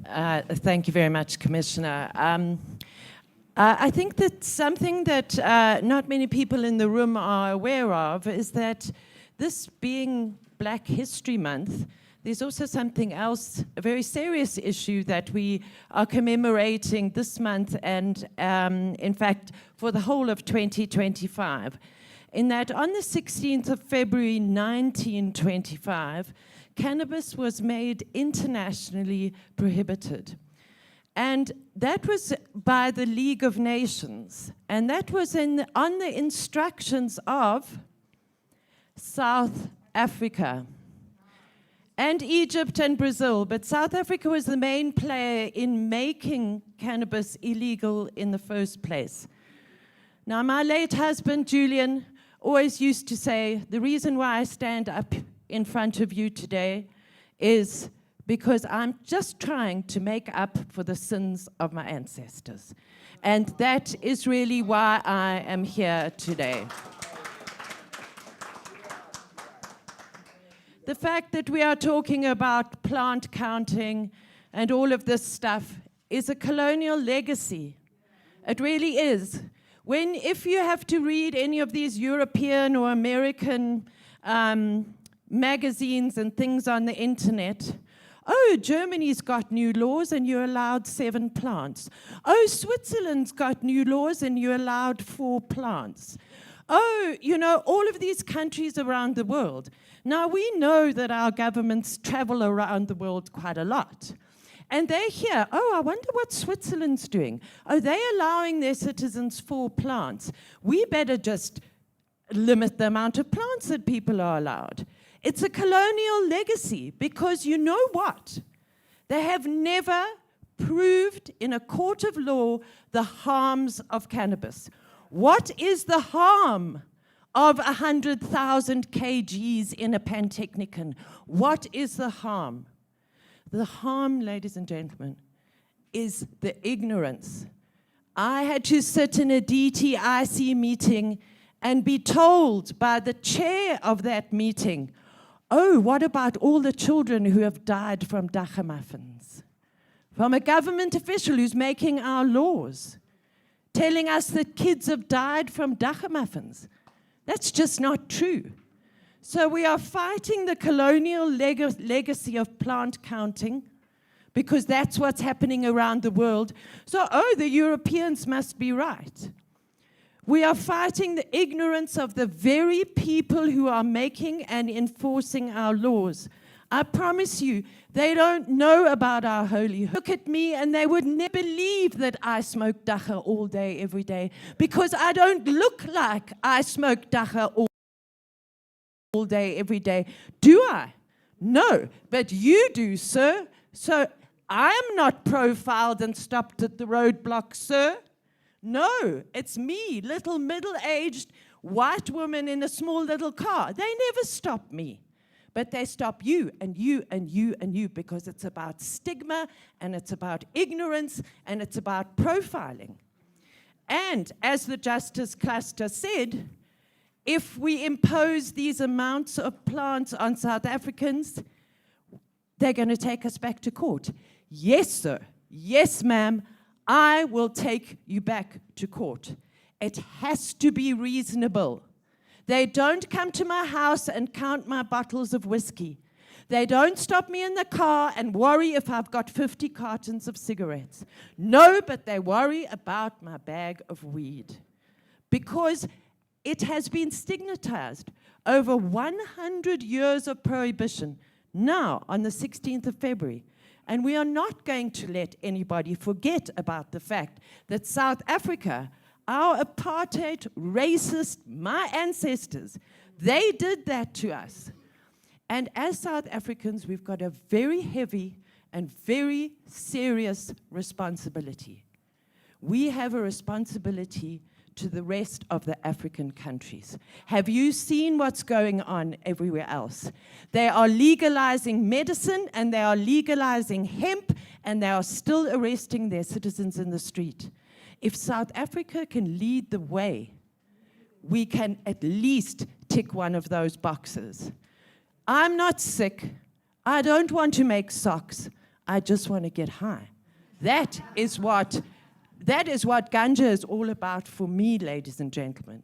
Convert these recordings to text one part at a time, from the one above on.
Thank you very much, Commissioner. I think that something that not many people in the room are aware of is that this being Black History Month, there's also something else, a very serious issue that we are commemorating this month and, in fact, for the whole of 2025. In that on the 16th of February 1925, cannabis was made internationally prohibited. And that was by the League of Nations. And that was on the instructions of South Africa and Egypt and Brazil. But South Africa was the main player in making cannabis illegal in the first place. Now, my late husband, Julian, always used to say, the reason why I stand up in front of you today is because I'm just trying to make up for the sins of my ancestors. And that is really why I am here today. The fact that we are talking about plant counting and all of this stuff is a colonial legacy. It really is. If you have to read any of these European or American magazines and things on the internet, oh, Germany's got new laws and you're allowed 7 plants. Oh, Switzerland's got new laws and you're allowed 4 plants. Oh, you know, all of these countries around the world. Now, we know that our governments travel around the world quite a lot. And they hear, oh, I wonder what Switzerland's doing. Oh, they're allowing their citizens 4 plants. We better just limit the amount of plants that people are allowed. It's a colonial legacy because you know what? They have never proved in a court of law the harms of cannabis. What is the harm of 100,000 kgs in a pantechnicon? What is the harm? The harm, ladies and gentlemen, is the ignorance. I had to sit in a DTIC meeting and be told by the chair of that meeting, oh, what about all the children who have died from dagga muffins? From a government official who's making our laws, telling us that kids have died from dagga muffins. That's just not true. So we are fighting the colonial legacy of plant counting because that's what's happening around the world. So, oh, the Europeans must be right. We are fighting the ignorance of the very people who are making and enforcing our laws. I promise you, they don't know about our holy. Look at me and they would never believe that I smoke dagga all day, every day, because I don't look like I smoke dagga all day, every day. Do I? No, but you do, sir. So I am not profiled and stopped at the roadblock, sir. No, it's me, little middle-aged white woman in a small little car. They never stop me. But they stop you and you and you and you because it's about stigma and it's about ignorance and it's about profiling. And as the Justice Cluster said, if we impose these amounts of plants on South Africans, they're going to take us back to court. Yes, sir. Yes, ma'am. I will take you back to court. It has to be reasonable. They don't come to my house and count my bottles of whiskey. They don't stop me in the car and worry if I've got 50 cartons of cigarettes. No, but they worry about my bag of weed. Because it has been stigmatized. Over 100 years of prohibition, now on the 16th of February. And we are not going to let anybody forget about the fact that South Africa, our apartheid, racist, my ancestors, they did that to us. And as South Africans, we've got a very heavy and very serious responsibility. We have a responsibility to the rest of the African countries. Have you seen what's going on everywhere else? They are legalizing medicine and they are legalizing hemp and they are still arresting their citizens in the street. If South Africa can lead the way, we can at least tick one of those boxes. I'm not sick. I don't want to make socks. I just want to get high. That is what ganja is all about for me, ladies and gentlemen.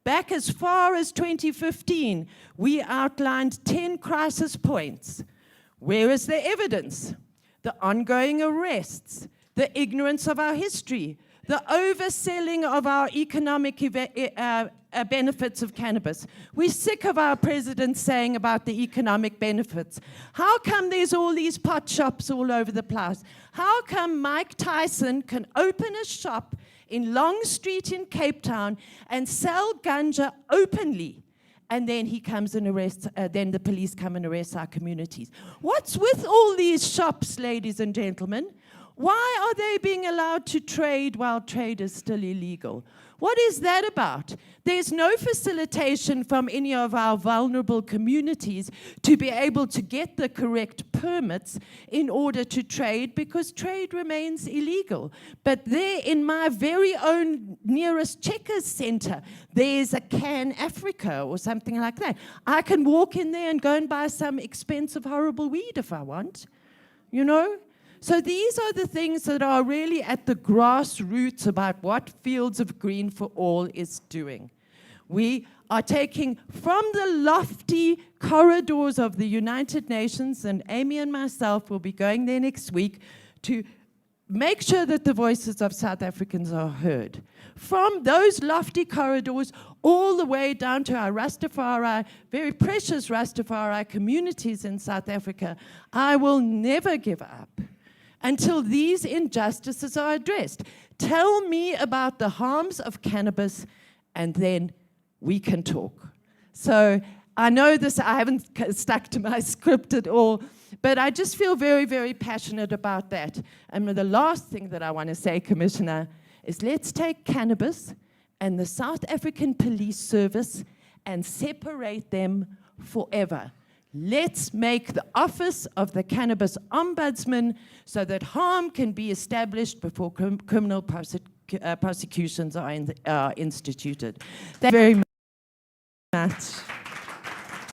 Back as far as 2015, we outlined 10 crisis points. Where is the evidence? The ongoing arrests, the ignorance of our history, the overselling of our economic benefits of cannabis. We're sick of our president saying about the economic benefits. How come there's all these pot shops all over the place? How come Mike Tyson can open a shop in Long Street in Cape Town and sell ganja openly? And then he comes and arrests, then the police come and arrest our communities. What's with all these shops, ladies and gentlemen? Why are they being allowed to trade while trade is still illegal? What is that about? There's no facilitation from any of our vulnerable communities to be able to get the correct permits in order to trade, because trade remains illegal. But there, in my very own nearest Checkers Center, there's a Can Africa or something like that. I can walk in there and go and buy some expensive, horrible weed if I want, you know? So these are the things that are really at the grassroots about what Fields of Green for All is doing. We are taking from the lofty corridors of the United Nations, and Amy and myself will be going there next week to make sure that the voices of South Africans are heard. From those lofty corridors all the way down to our Rastafari, very precious Rastafari communities in South Africa, I will never give up until these injustices are addressed. Tell me about the harms of cannabis, and then we can talk. So I know this, I haven't stuck to my script at all, but I just feel very, very passionate about that. And the last thing that I want to say, Commissioner, is let's take cannabis and the South African Police Service and separate them forever. Let's make the office of the Cannabis Ombudsman so that harm can be established before criminal prosecutions are instituted. Thank you very much.